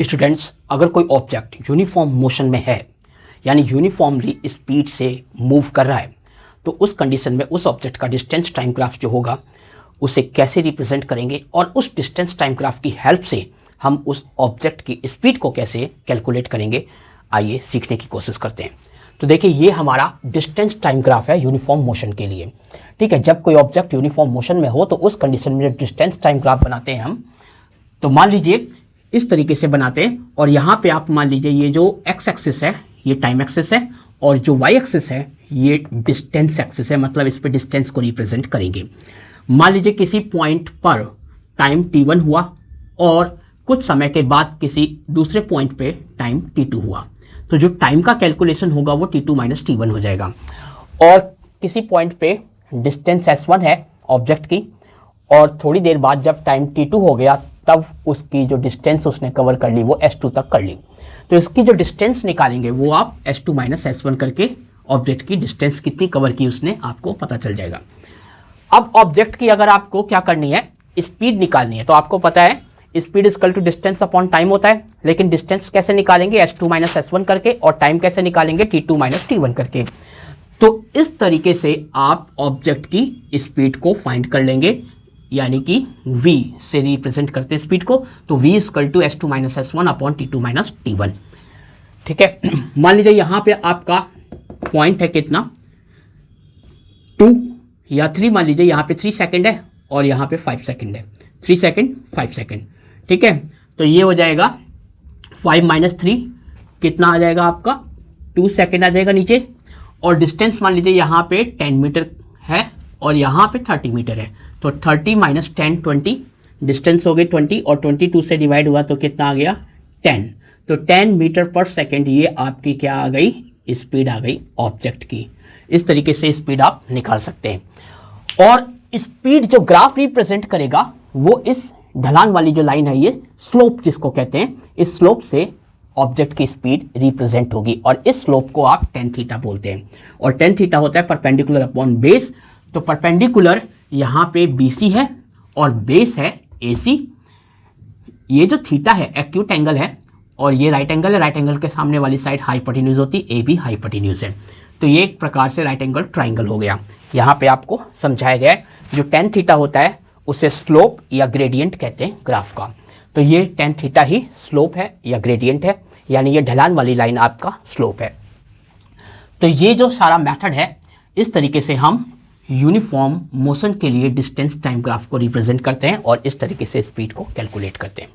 Students, अगर कोई object uniform motion में है यानी यूनिफॉर्मली स्पीड से मूव कर रहा है, तो उस कंडीशन में उस ऑब्जेक्ट का डिस्टेंस टाइम ग्राफ जो होगा उसे कैसे रिप्रेजेंट करेंगे और उस डिस्टेंस टाइम ग्राफ की हेल्प से हम उस ऑब्जेक्ट की स्पीड को कैसे कैलकुलेट करेंगे, आइए सीखने की कोशिश करते हैं। तो देखिए, ये हमारा डिस्टेंस टाइम ग्राफ है यूनिफॉर्म मोशन के लिए। ठीक है, जब कोई ऑब्जेक्ट यूनिफॉर्म मोशन में हो तो उस कंडीशन में डिस्टेंस टाइम ग्राफ बनाते हैं हम। तो मान लीजिए इस तरीके से बनाते हैं, और यहाँ पे आप मान लीजिए ये जो एक्स एक्सिस है ये टाइम एक्सिस है और जो वाई एक्सिस है ये डिस्टेंस एक्सिस है, मतलब इस पे डिस्टेंस को रिप्रेजेंट करेंगे। मान लीजिए किसी पॉइंट पर टाइम t1 हुआ और कुछ समय के बाद किसी दूसरे पॉइंट पे टाइम t2 हुआ, तो जो टाइम का कैलकुलेशन होगा वो t2 माइनस t1 हो जाएगा। और किसी पॉइंट पे डिस्टेंस s1 है ऑब्जेक्ट की, और थोड़ी देर बाद जब टाइम t2 हो गया तब उसकी जो डिस्टेंस उसने कवर कर ली वो s2 तक कर ली, तो इसकी जो डिस्टेंस निकालेंगे वो आप s2 माइनस s1 करके ऑब्जेक्ट की डिस्टेंस कितनी कवर की उसने आपको पता चल जाएगा। अब ऑब्जेक्ट की अगर आपको क्या करनी है, स्पीड निकालनी है, तो आपको पता है speed equal to distance upon time होता है, लेकिन डिस्टेंस कैसे निकालेंगे, s2 माइनस s1 करके, और टाइम कैसे निकालेंगे, t2 माइनस t1 करके। तो इस तरीके से आप ऑब्जेक्ट की स्पीड को फाइंड कर लेंगे, यानी कि v से रिप्रेजेंट करते हैं स्पीड को, तो v equal to s2 minus s1 upon t2 minus t1। ठीक है, मान लीजिए यहाँ पे आपका पॉइंट है कितना 2 या 3, मान लीजिए यहाँ पे 3 सेकंड है और यहाँ पे 5 सेकंड है, 3 सेकंड 5 सेकंड। ठीक है, तो ये हो जाएगा 5 माइनस 3 कितना आ जाएगा आपका 2 सेकंड आ जाएगा नीचे। और डिस्टेंस मान लीजिए यहाँ पे 10 मीटर है और यहाँ पे 30 मीटर है, तो 30 माइनस 10 20, डिस्टेंस हो गई 20 और 22 से डिवाइड हुआ तो कितना आ गया 10, तो 10 मीटर पर सेकेंड ये आपकी क्या आ गई, स्पीड आ गई ऑब्जेक्ट की। इस तरीके से स्पीड आप निकाल सकते हैं। और स्पीड जो ग्राफ रिप्रेजेंट करेगा वो इस ढलान वाली जो लाइन है, ये स्लोप जिसको कहते हैं, इस स्लोप से ऑब्जेक्ट की स्पीड रिप्रेजेंट होगी, और इस स्लोप को आप टेन थीटा बोलते हैं। और टेन थीटा होता है परपेंडिकुलर अपॉन बेस, तो परपेंडिकुलर यहाँ पे BC है और बेस है AC। ये जो थीटा है एक्यूट एंगल है और ये राइट एंगल है, राइट एंगल के सामने वाली साइड हाइपोटेन्यूज होती है, AB हाइपोटेन्यूज है, तो ये एक प्रकार से राइट एंगल ट्राइंगल हो गया। यहाँ पे आपको समझाया गया है जो टेन थीटा होता है उसे स्लोप या ग्रेडियंट कहते हैं ग्राफ का, तो ये टेन थीटा ही स्लोप है या ग्रेडियंट है, यानी ये ढलान वाली लाइन आपका स्लोप है। तो ये जो सारा मेथड है, इस तरीके से हम यूनिफॉर्म मोशन के लिए डिस्टेंस टाइम ग्राफ को रिप्रेजेंट करते हैं और इस तरीके से स्पीड को कैलकुलेट करते हैं।